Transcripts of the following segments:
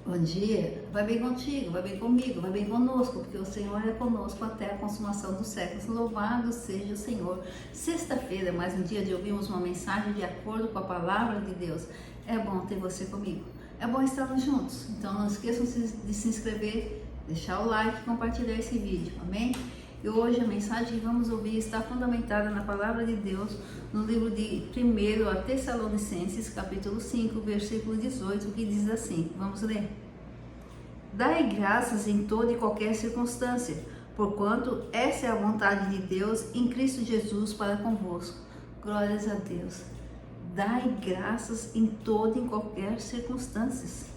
Bom dia, vai bem contigo, vai bem comigo, vai bem conosco, porque o Senhor é conosco até a consumação dos séculos. Louvado seja o Senhor. Sexta-feira é mais um dia de ouvirmos uma mensagem de acordo com a palavra de Deus. É bom ter você comigo, é bom estarmos juntos. Então não esqueçam de se inscrever, deixar o like e compartilhar esse vídeo, amém? E hoje a mensagem que vamos ouvir está fundamentada na palavra de Deus, no livro de 1 a Tessalonicenses, capítulo 5, versículo 18, que diz assim, vamos ler. Dai graças em toda e qualquer circunstância, porquanto essa é a vontade de Deus em Cristo Jesus para convosco. Glórias a Deus. Dai graças em toda e qualquer circunstância.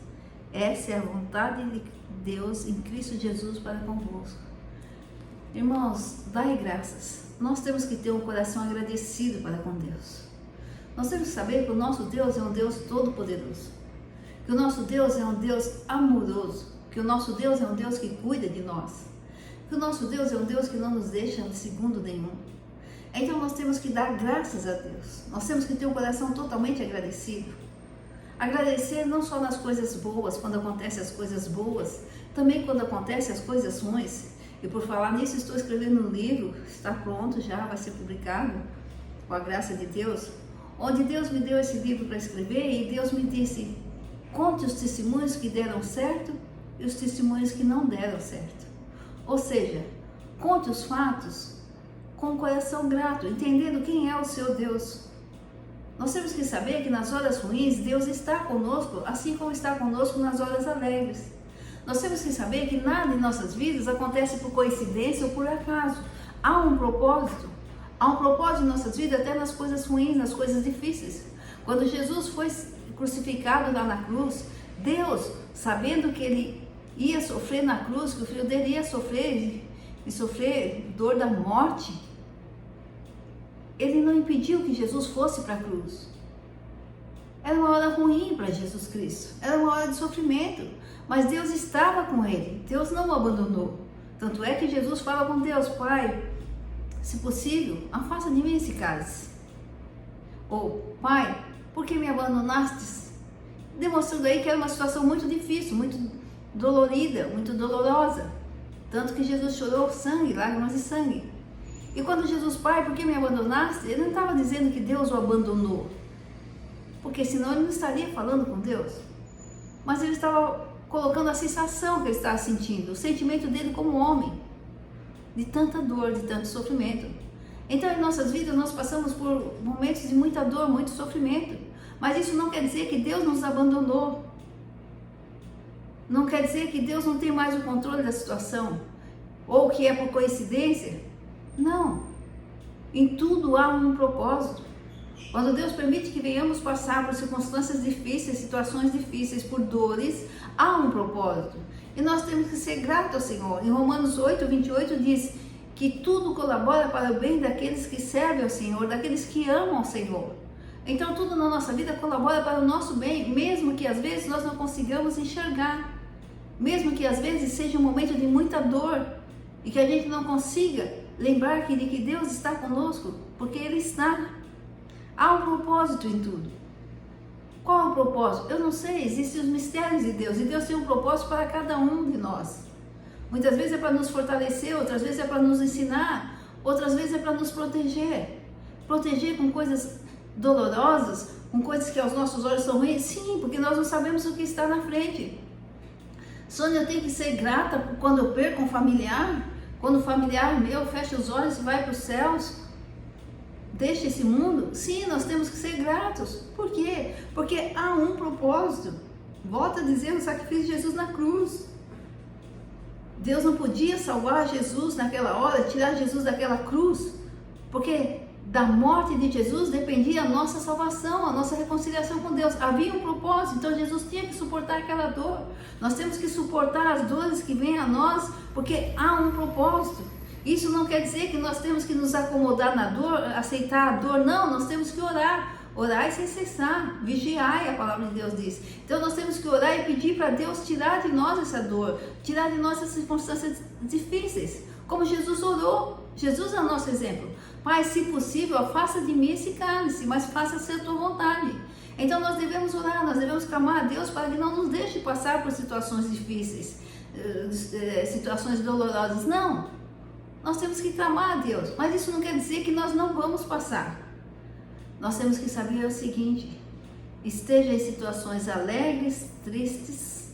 Essa é a vontade de Deus em Cristo Jesus para convosco. Irmãos, dai graças. Nós temos que ter um coração agradecido para com Deus. Nós temos que saber que o nosso Deus é um Deus todo-poderoso. Que o nosso Deus é um Deus amoroso. Que o nosso Deus é um Deus que cuida de nós. Que o nosso Deus é um Deus que não nos deixa de segundo nenhum. Então nós temos que dar graças a Deus. Nós temos que ter um coração totalmente agradecido. Agradecer não só nas coisas boas, quando acontecem as coisas boas, também quando acontecem as coisas ruins. E por falar nisso, estou escrevendo um livro, está pronto já, vai ser publicado, com a graça de Deus, onde Deus me deu esse livro para escrever e Deus me disse, conte os testemunhos que deram certo e os testemunhos que não deram certo. Ou seja, conte os fatos com o coração grato, entendendo quem é o seu Deus. Nós temos que saber que nas horas ruins, Deus está conosco, assim como está conosco nas horas alegres. Nós temos que saber que nada em nossas vidas acontece por coincidência ou por acaso. Há um propósito em nossas vidas, até nas coisas ruins, nas coisas difíceis. Quando Jesus foi crucificado lá na cruz, Deus, sabendo que ele ia sofrer na cruz, que o filho dele ia sofrer dor da morte, ele não impediu que Jesus fosse para a cruz. Era uma hora ruim para Jesus Cristo, era uma hora de sofrimento, mas Deus estava com ele, Deus não o abandonou. Tanto é que Jesus fala com Deus, Pai, se possível, afasta de mim esse cálice. Ou, Pai, por que me abandonastes? Demonstrando aí que era uma situação muito difícil, muito dolorida, muito dolorosa. Tanto que Jesus chorou sangue, lágrimas de sangue. E quando Jesus, Pai, por que me abandonaste? Ele não estava dizendo que Deus o abandonou, porque senão ele não estaria falando com Deus. Mas ele estava colocando a sensação que ele estava sentindo, o sentimento dele como homem, de tanta dor, de tanto sofrimento. Então em nossas vidas nós passamos por momentos de muita dor, muito sofrimento, mas isso não quer dizer que Deus nos abandonou. Não quer dizer que Deus não tem mais o controle da situação, ou que é por coincidência. Não, em tudo há um propósito. Quando Deus permite que venhamos passar por circunstâncias difíceis, situações difíceis, por dores, há um propósito. E nós temos que ser gratos ao Senhor. Em Romanos 8, 28 diz que tudo colabora para o bem daqueles que servem ao Senhor, daqueles que amam ao Senhor. Então tudo na nossa vida colabora para o nosso bem, mesmo que às vezes nós não consigamos enxergar. Mesmo que às vezes seja um momento de muita dor e que a gente não consiga lembrar de que Deus está conosco, porque Ele está. Há um propósito em tudo. Qual é o propósito? Eu não sei, existem os mistérios de Deus, e Deus tem um propósito para cada um de nós. Muitas vezes é para nos fortalecer, outras vezes é para nos ensinar, outras vezes é para nos proteger. Proteger com coisas dolorosas, com coisas que aos nossos olhos são ruins? Sim, porque nós não sabemos o que está na frente. Sônia, eu tenho que ser grata quando eu perco um familiar, quando o familiar meu fecha os olhos e vai para os céus, deixa esse mundo? Sim, nós temos que ser gratos. Por quê? Porque há um propósito. Volta a dizer o sacrifício de Jesus na cruz. Deus não podia salvar Jesus naquela hora, tirar Jesus daquela cruz, porque da morte de Jesus dependia a nossa salvação, a nossa reconciliação com Deus. Havia um propósito, então Jesus tinha que suportar aquela dor. Nós temos que suportar as dores que vêm a nós, porque há um propósito. Isso não quer dizer que nós temos que nos acomodar na dor, aceitar a dor. Não, nós temos que orar. Orai sem cessar, vigiai, a palavra de Deus diz. Então nós temos que orar e pedir para Deus tirar de nós essa dor, tirar de nós essas circunstâncias difíceis. Como Jesus orou, Jesus é o nosso exemplo. Pai, se possível, afasta de mim esse cálice, mas faça-se a tua vontade. Então nós devemos orar, nós devemos clamar a Deus para que não nos deixe passar por situações difíceis, situações dolorosas. Não, nós temos que clamar a Deus, mas isso não quer dizer que nós não vamos passar. Nós temos que saber o seguinte: esteja em situações alegres, tristes,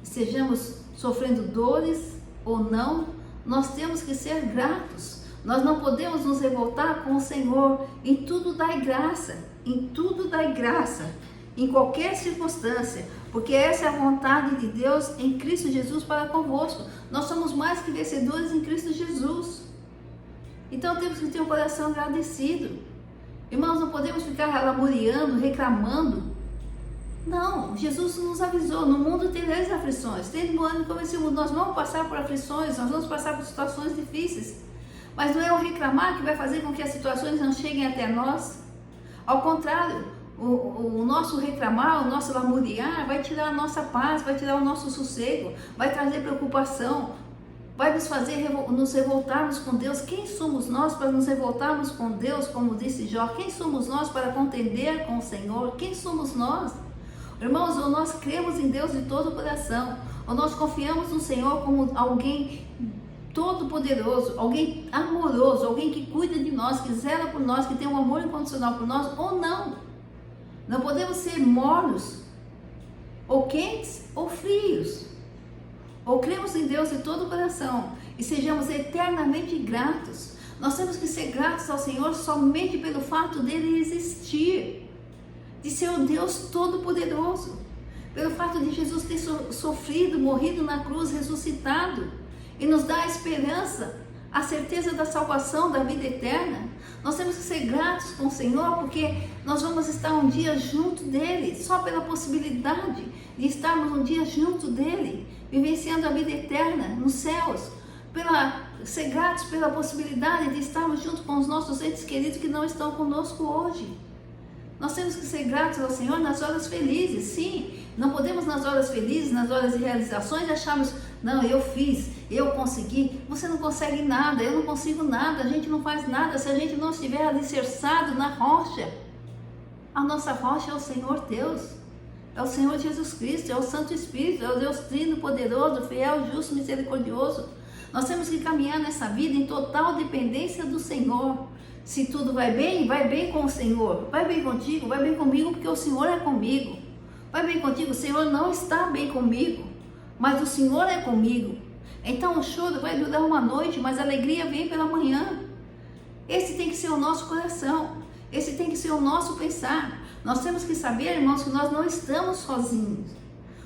estejamos sofrendo dores ou não, nós temos que ser gratos. Nós não podemos nos revoltar com o Senhor. Em tudo dai graça, em tudo dai graça, em qualquer circunstância, porque essa é a vontade de Deus em Cristo Jesus para convosco. Nós somos mais que vencedores em Cristo Jesus. Então temos que ter um coração agradecido. Irmãos, não podemos ficar lamuriando, reclamando. Não, Jesus nos avisou: no mundo tereis aflições. Tende bom ânimo, como esse mundo. Nós vamos passar por aflições, nós vamos passar por situações difíceis. Mas não é o reclamar que vai fazer com que as situações não cheguem até nós. Ao contrário, o nosso reclamar, o nosso lamuriar vai tirar a nossa paz, vai tirar o nosso sossego, vai trazer preocupação, vai nos fazer nos revoltarmos com Deus. Quem somos nós para nos revoltarmos com Deus, como disse Jó? Quem somos nós para contender com o Senhor? Quem somos nós? Irmãos, ou nós cremos em Deus de todo o coração, ou nós confiamos no Senhor como alguém todo-poderoso, alguém amoroso, alguém que cuida de nós, que zela por nós, que tem um amor incondicional por nós, ou não. Não podemos ser mornos, ou quentes, ou frios. Ou cremos em Deus de todo o coração e sejamos eternamente gratos. Nós temos que ser gratos ao Senhor somente pelo fato dele existir, de ser o Deus todo-poderoso, pelo fato de Jesus ter sofrido, morrido na cruz, ressuscitado, e nos dá a esperança, a certeza da salvação, da vida eterna. Nós temos que ser gratos com o Senhor, porque nós vamos estar um dia junto dele, só pela possibilidade de estarmos um dia junto dele, vivenciando a vida eterna nos céus, ser gratos pela possibilidade de estarmos junto com os nossos entes queridos que não estão conosco hoje. Nós temos que ser gratos ao Senhor nas horas felizes, sim. Não podemos nas horas felizes, nas horas de realizações, acharmos: não, eu fiz, eu consegui. Você não consegue nada, eu não consigo nada, a gente não faz nada se a gente não estiver alicerçado na rocha. A nossa rocha é o Senhor Deus, é o Senhor Jesus Cristo, é o Santo Espírito, é o Deus Trino, poderoso, fiel, justo, misericordioso. Nós temos que caminhar nessa vida em total dependência do Senhor. Se tudo vai bem com o Senhor. Vai bem contigo, vai bem comigo, porque o Senhor é comigo. Vai bem contigo, o Senhor não está bem comigo, mas o Senhor é comigo. Então o choro vai durar uma noite, mas a alegria vem pela manhã. Esse tem que ser o nosso coração, esse tem que ser o nosso pensar. Nós temos que saber, irmãos, que nós não estamos sozinhos.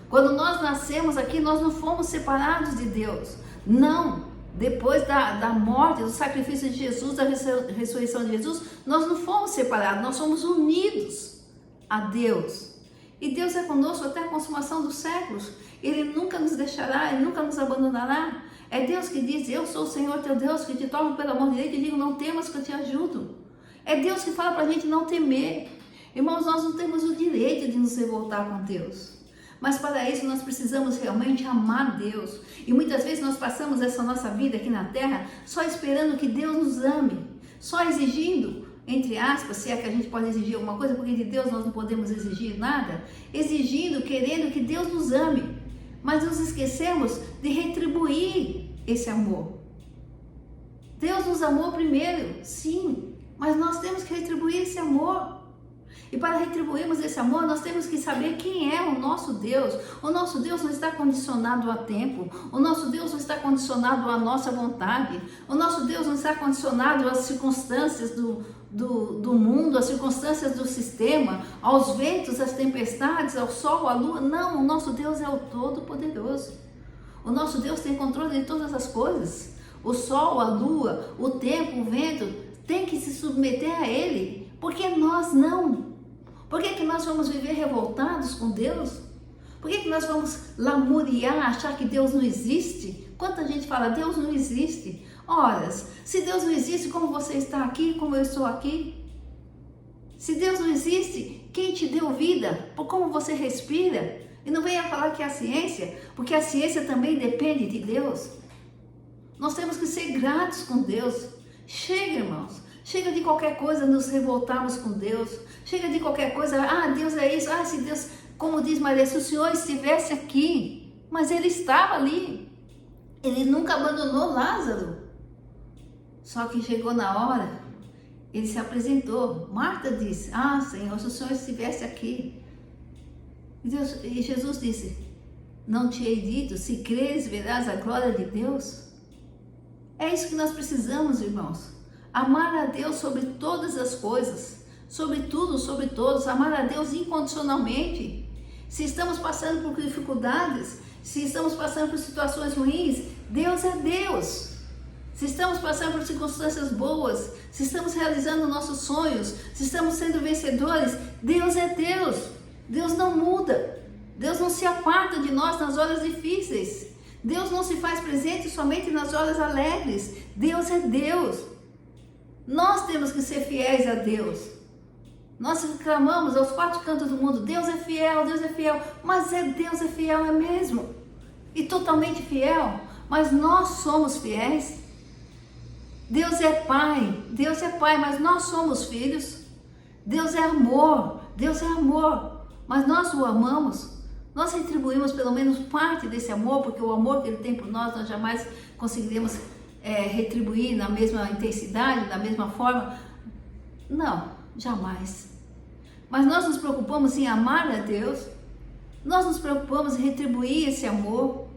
Quando nós nascemos aqui, nós não fomos separados de Deus. Não. Depois da morte, do sacrifício de Jesus, da ressurreição de Jesus, nós não fomos separados, nós somos unidos a Deus. E Deus é conosco até a consumação dos séculos. Ele nunca nos deixará, Ele nunca nos abandonará. É Deus que diz: eu sou o Senhor teu Deus, que te tomo pela mão direita e digo: não temas, que eu te ajudo. É Deus que fala para a gente não temer. Irmãos, nós não temos o direito de nos revoltar com Deus. Mas para isso nós precisamos realmente amar Deus. E muitas vezes nós passamos essa nossa vida aqui na terra só esperando que Deus nos ame, só exigindo, entre aspas, se é que a gente pode exigir alguma coisa, porque de Deus nós não podemos exigir nada, exigindo, querendo que Deus nos ame, mas nos esquecemos de retribuir esse amor. Deus nos amou primeiro, sim, mas nós temos que retribuir esse amor. E para retribuirmos esse amor, nós temos que saber quem é o nosso Deus. O nosso Deus não está condicionado a tempo. O nosso Deus não está condicionado à nossa vontade. O nosso Deus não está condicionado às circunstâncias do mundo, às circunstâncias do sistema, aos ventos, às tempestades, ao sol, à lua. Não, o nosso Deus é o Todo-Poderoso. O nosso Deus tem controle de todas as coisas. O sol, a lua, o tempo, o vento, tem que se submeter a Ele. Porque nós não. Por que nós vamos viver revoltados com Deus? Por que nós vamos lamuriar, achar que Deus não existe? Quanta gente fala: Deus não existe. Ora, se Deus não existe, como você está aqui, como eu estou aqui? Se Deus não existe, quem te deu vida? Por como você respira? E não venha falar que é a ciência, porque a ciência também depende de Deus. Nós temos que ser gratos com Deus. Chega, irmãos. Chega de qualquer coisa nos revoltarmos com Deus. Chega de qualquer coisa, Deus é isso, se Deus, como diz Maria, se o Senhor estivesse aqui, mas Ele estava ali. Ele nunca abandonou Lázaro. Só que chegou na hora, Ele se apresentou. Marta disse, Senhor, se o Senhor estivesse aqui. E Jesus disse, não te hei dito, se creres verás a glória de Deus? É isso que nós precisamos, irmãos. Amar a Deus sobre todas as coisas, sobre tudo, sobre todos, amar a Deus incondicionalmente. Se estamos passando por dificuldades, se estamos passando por situações ruins, Deus é Deus. Se estamos passando por circunstâncias boas, se estamos realizando nossos sonhos, se estamos sendo vencedores, Deus é Deus. Deus não muda. Deus não se aparta de nós nas horas difíceis. Deus não se faz presente somente nas horas alegres. Deus é Deus. Nós temos que ser fiéis a Deus. Nós clamamos aos quatro cantos do mundo, Deus é fiel, mas Deus é fiel, é mesmo, e totalmente fiel, mas nós somos fiéis. Deus é Pai, mas nós somos filhos. Deus é amor, mas nós o amamos. Nós retribuímos pelo menos parte desse amor, porque o amor que Ele tem por nós jamais conseguiremos retribuir na mesma intensidade, da mesma forma. Não, jamais. Mas nós nos preocupamos em amar a Deus, nós nos preocupamos em retribuir esse amor,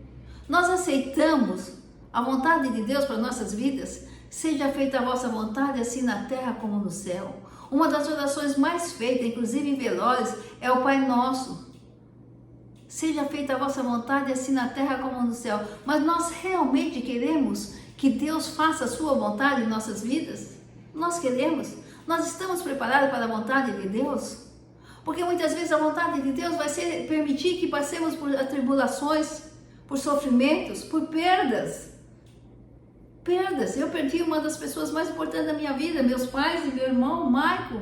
nós aceitamos a vontade de Deus para nossas vidas. Seja feita a vossa vontade, assim na terra como no céu. Uma das orações mais feitas, inclusive em velórios, é o Pai Nosso. Seja feita a vossa vontade, assim na terra como no céu. Mas nós realmente queremos que Deus faça a sua vontade em nossas vidas? Nós queremos? Nós estamos preparados para a vontade de Deus? Porque muitas vezes a vontade de Deus vai ser permitir que passemos por atribulações, por sofrimentos, por perdas. Eu perdi uma das pessoas mais importantes da minha vida, meus pais e meu irmão, Maico.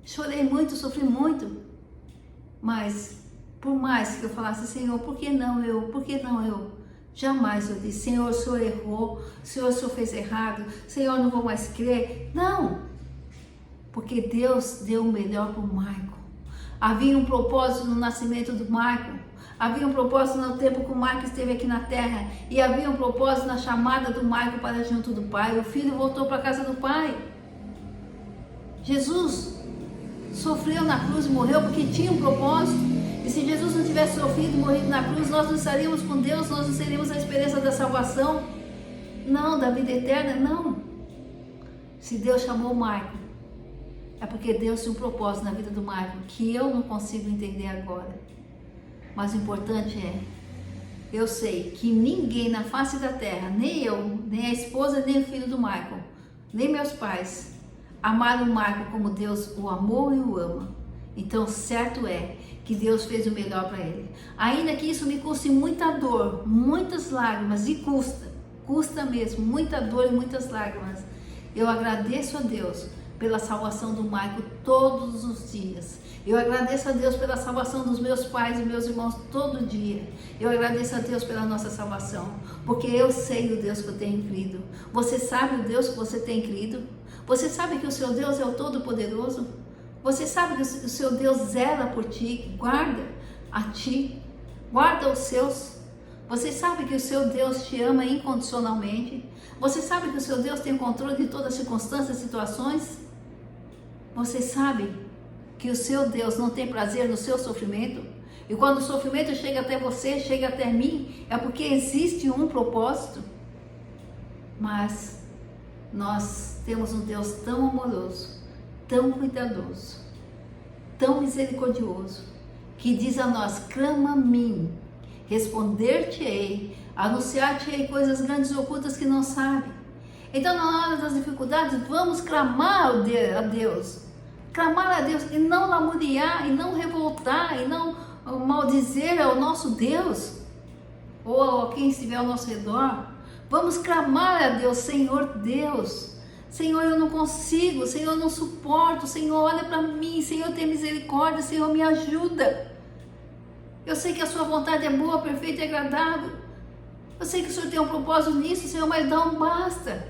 Chorei muito, sofri muito. Mas, por mais que eu falasse, Senhor, por que não eu? Jamais eu disse, Senhor, o Senhor errou, Senhor, o Senhor fez errado, Senhor, não vou mais crer. Não, porque Deus deu o melhor para o Maico. Havia um propósito no nascimento do Maico. Havia um propósito no tempo que o Maico esteve aqui na terra. E havia um propósito na chamada do Maico para junto do Pai. O filho voltou para a casa do Pai. Jesus sofreu na cruz e morreu porque tinha um propósito. E se Jesus não tivesse sofrido e morrido na cruz, nós não estaríamos com Deus, nós não teríamos a esperança da salvação. Não, da vida eterna, não. Se Deus chamou o Maico, é porque Deus tinha um propósito na vida do Maico, que eu não consigo entender agora. Mas o importante eu sei que ninguém na face da terra, nem eu, nem a esposa, nem o filho do Michael, nem meus pais, amaram o Michael como Deus o amou e o ama. Então, certo é que Deus fez o melhor para ele. Ainda que isso me custe muita dor, muitas lágrimas, e custa mesmo, muita dor e muitas lágrimas. Eu agradeço a Deus pela salvação do Michael todos os dias. Eu agradeço a Deus pela salvação dos meus pais e meus irmãos todo dia. Eu agradeço a Deus pela nossa salvação, porque eu sei o Deus que eu tenho crido. Você sabe o Deus que você tem crido? Você sabe que o seu Deus é o Todo-Poderoso? Você sabe que o seu Deus zela por ti, guarda a ti, guarda os seus? Você sabe que o seu Deus te ama incondicionalmente? Você sabe que o seu Deus tem o controle de todas as circunstâncias e situações? Você sabe que o seu Deus não tem prazer no seu sofrimento? E quando o sofrimento chega até você, chega até mim, é porque existe um propósito. Mas nós temos um Deus tão amoroso, tão cuidadoso, tão misericordioso, que diz a nós, clama a mim, responder-te-ei, anunciar-te-ei coisas grandes e ocultas que não sabe. Então, na hora das dificuldades, vamos clamar a Deus. Clamar a Deus e não lamuriar, e não revoltar, e não maldizer ao nosso Deus, ou a quem estiver ao nosso redor. Vamos clamar a Deus, Senhor Deus, Senhor, eu não consigo, Senhor, eu não suporto, Senhor, olha para mim, Senhor, tem misericórdia, Senhor, me ajuda. Eu sei que a sua vontade é boa, perfeita e agradável. Eu sei que o Senhor tem um propósito nisso, Senhor, mas não basta.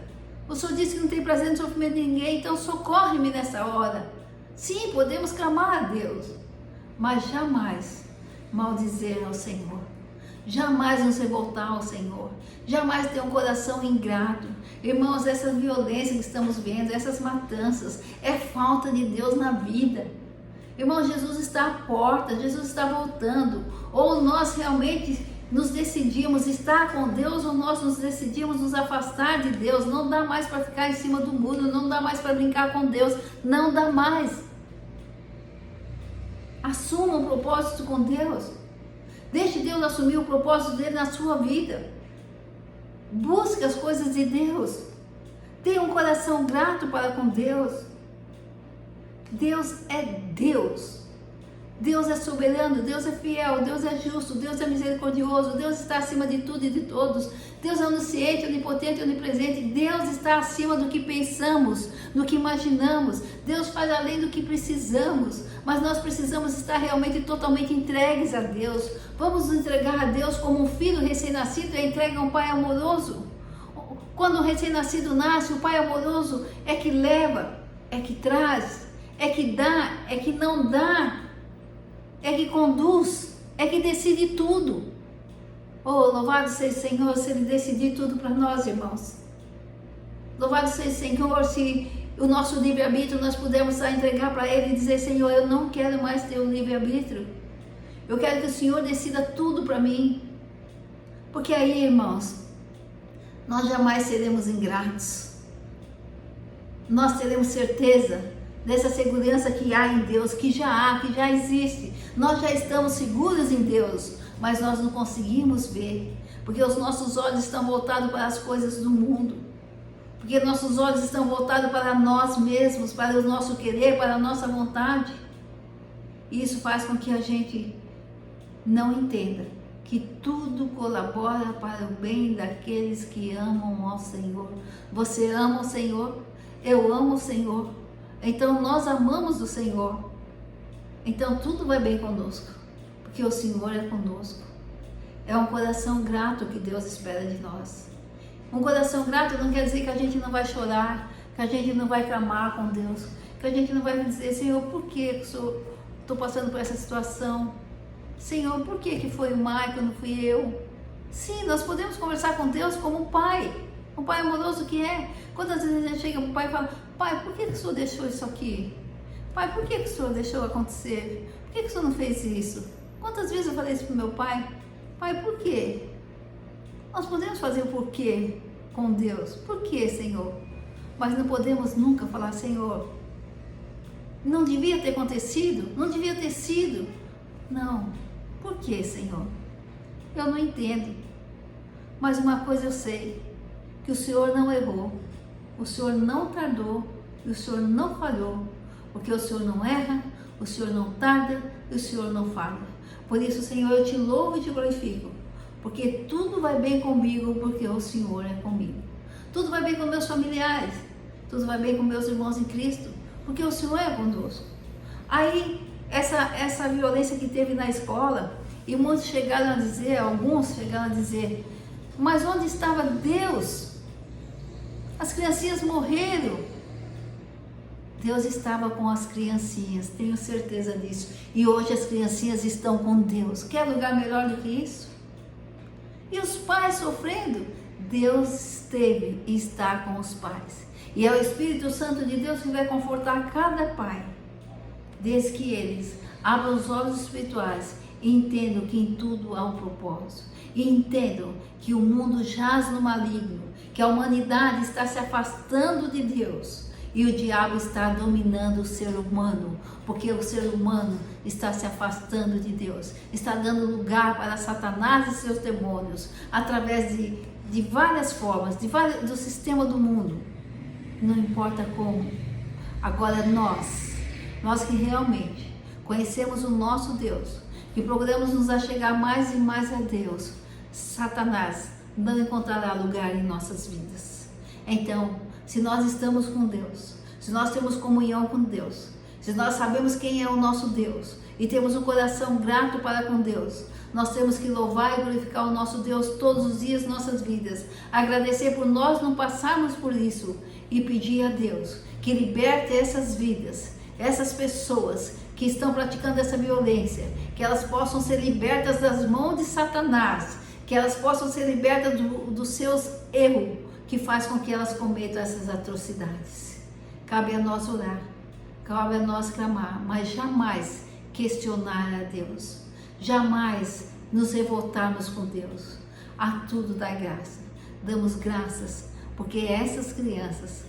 O Senhor disse que não tem prazer no sofrimento de ninguém, então socorre-me nessa hora. Sim, podemos clamar a Deus, mas jamais maldizer ao Senhor. Jamais nos revoltar ao Senhor. Jamais ter um coração ingrato. Irmãos, essa violência que estamos vendo, essas matanças, é falta de Deus na vida. Irmão, Jesus está à porta, Jesus está voltando. Ou nós realmente nos decidimos estar com Deus, ou nós nos decidimos nos afastar de Deus. Não dá mais para ficar em cima do muro, não dá mais para brincar com Deus, não dá mais. Assuma um propósito com Deus. Deixe Deus assumir o propósito dele na sua vida. Busque as coisas de Deus. Tenha um coração grato para com Deus. Deus é Deus. Deus é soberano, Deus é fiel, Deus é justo, Deus é misericordioso, Deus está acima de tudo e de todos. Deus é onisciente, onipotente, onipresente. Deus está acima do que pensamos, do que imaginamos. Deus faz além do que precisamos, mas nós precisamos estar realmente totalmente entregues a Deus. Vamos nos entregar a Deus como um filho recém-nascido é entregue a um pai amoroso. Quando o recém-nascido nasce, o pai amoroso é que leva, é que traz, é que dá, é que não dá, é que conduz, é que decide tudo. Oh, louvado seja o Senhor se Ele decidir tudo para nós, irmãos. Louvado seja o Senhor se o nosso livre-arbítrio nós pudermos entregar para Ele e dizer: Senhor, eu não quero mais ter o livre-arbítrio. Eu quero que o Senhor decida tudo para mim. Porque aí, irmãos, nós jamais seremos ingratos. Nós teremos certeza dessa segurança que há em Deus, que já existe. Nós já estamos seguros em Deus, mas nós não conseguimos ver, porque os nossos olhos estão voltados para as coisas do mundo, porque nossos olhos estão voltados para nós mesmos, para o nosso querer, para a nossa vontade. E isso faz com que a gente não entenda que tudo colabora para o bem daqueles que amam ao Senhor. Você ama o Senhor? Eu amo o Senhor. Então nós amamos o Senhor. Então tudo vai bem conosco, porque o Senhor é conosco. É um coração grato que Deus espera de nós. Um coração grato não quer dizer que a gente não vai chorar, que a gente não vai clamar com Deus, que a gente não vai dizer: Senhor, por que estou passando por essa situação? Senhor, por que foi o Michael, não fui eu? Sim, nós podemos conversar com Deus como um pai amoroso que é. Quantas vezes a gente chega para o pai e fala: Pai, por que o Senhor deixou isso aqui? Pai, por que o Senhor deixou acontecer? Por que o Senhor não fez isso? Quantas vezes eu falei isso para o meu pai? Pai, por quê? Nós podemos fazer o porquê com Deus. Por quê, Senhor? Mas não podemos nunca falar: Senhor, não devia ter acontecido, não devia ter sido. Não. Por quê, Senhor? Eu não entendo. Mas uma coisa eu sei, que o Senhor não errou, o Senhor não tardou e o Senhor não falhou, porque o Senhor não erra, o Senhor não tarda e o Senhor não falha. Por isso, Senhor, eu te louvo e te glorifico, porque tudo vai bem comigo, porque o Senhor é comigo. Tudo vai bem com meus familiares, tudo vai bem com meus irmãos em Cristo, porque o Senhor é conosco. Aí, essa violência que teve na escola, e muitos chegaram a dizer, alguns chegaram a dizer: mas onde estava Deus? As criancinhas morreram. Deus estava com as criancinhas, tenho certeza disso. E hoje as criancinhas estão com Deus. Quer lugar melhor do que isso? E os pais sofrendo? Deus esteve e está com os pais. E é o Espírito Santo de Deus que vai confortar cada pai, desde que eles abram os olhos espirituais e entendam que em tudo há um propósito. E entendam que o mundo jaz no maligno, que a humanidade está se afastando de Deus e o diabo está dominando o ser humano, porque o ser humano está se afastando de Deus, está dando lugar para Satanás e seus demônios, através de várias formas, do sistema do mundo, não importa como. Agora nós que realmente conhecemos o nosso Deus, que procuramos nos achegar mais e mais a Deus, Satanás não encontrará lugar em nossas vidas. Então, se nós estamos com Deus, se nós temos comunhão com Deus, se nós sabemos quem é o nosso Deus e temos um coração grato para com Deus, Nós temos que louvar e glorificar o nosso Deus todos os dias de nossas vidas. Agradecer por nós não passarmos por isso e pedir a Deus que liberte essas vidas, essas pessoas que estão praticando essa violência, que elas possam ser libertas das mãos de Satanás, que elas possam ser libertas dos seus erros, que faz com que elas cometam essas atrocidades. Cabe a nós orar, cabe a nós clamar, mas jamais questionar a Deus, jamais nos revoltarmos com Deus. A tudo dá graça, damos graças, porque essas crianças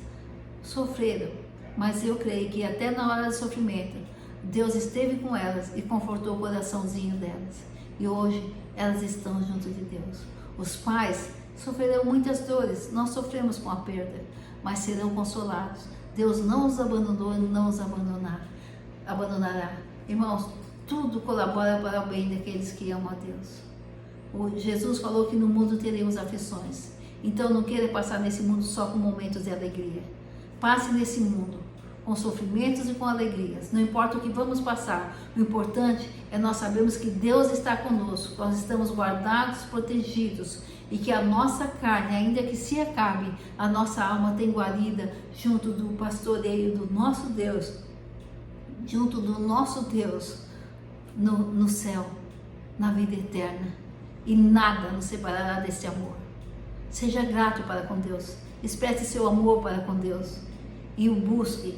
sofreram, mas eu creio que até na hora do sofrimento, Deus esteve com elas e confortou o coraçãozinho delas. E hoje elas estão junto de Deus. Os pais sofrerão muitas dores, nós sofremos com a perda, mas serão consolados. Deus não os abandonou e não os abandonará. Irmãos, tudo colabora para o bem daqueles que amam a Deus. Jesus falou que no mundo teremos aflições. Então não queira passar nesse mundo só com momentos de alegria. Passe nesse mundo com sofrimentos e com alegrias. Não importa o que vamos passar, o importante é nós sabermos que Deus está conosco, nós estamos guardados, protegidos, e que a nossa carne, ainda que se acabe, a nossa alma tem guarida junto do pastoreio do nosso Deus, junto do nosso Deus no céu, na vida eterna, e nada nos separará desse amor. Seja grato para com Deus, expresse seu amor para com Deus e o busque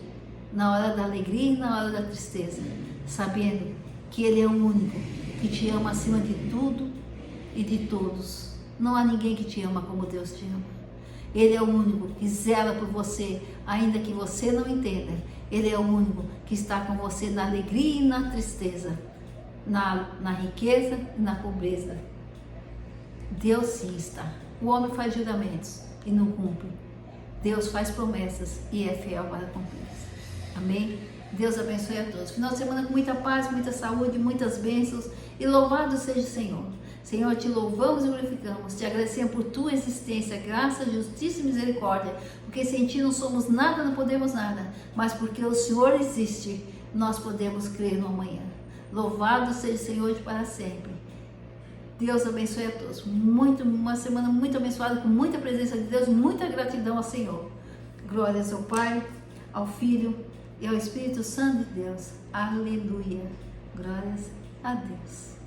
na hora da alegria e na hora da tristeza, sabendo que Ele é o único que te ama acima de tudo e de todos. Não há ninguém que te ama como Deus te ama. Ele é o único que zela por você, ainda que você não entenda. Ele é o único que está com você na alegria e na tristeza, na riqueza e na pobreza. Deus sim está. O homem faz juramentos e não cumpre. Deus faz promessas e é fiel para cumprir. Amém? Deus abençoe a todos. Final de semana com muita paz, muita saúde, muitas bênçãos e louvado seja o Senhor. Senhor, te louvamos e glorificamos, te agradecemos por tua existência, graça, justiça e misericórdia, porque sem ti não somos nada, não podemos nada, mas porque o Senhor existe, nós podemos crer no amanhã. Louvado seja o Senhor de para sempre. Deus abençoe a todos. Uma semana muito abençoada, com muita presença de Deus, muita gratidão ao Senhor. Glórias ao Pai, ao Filho e ao Espírito Santo de Deus. Aleluia. Glórias a Deus.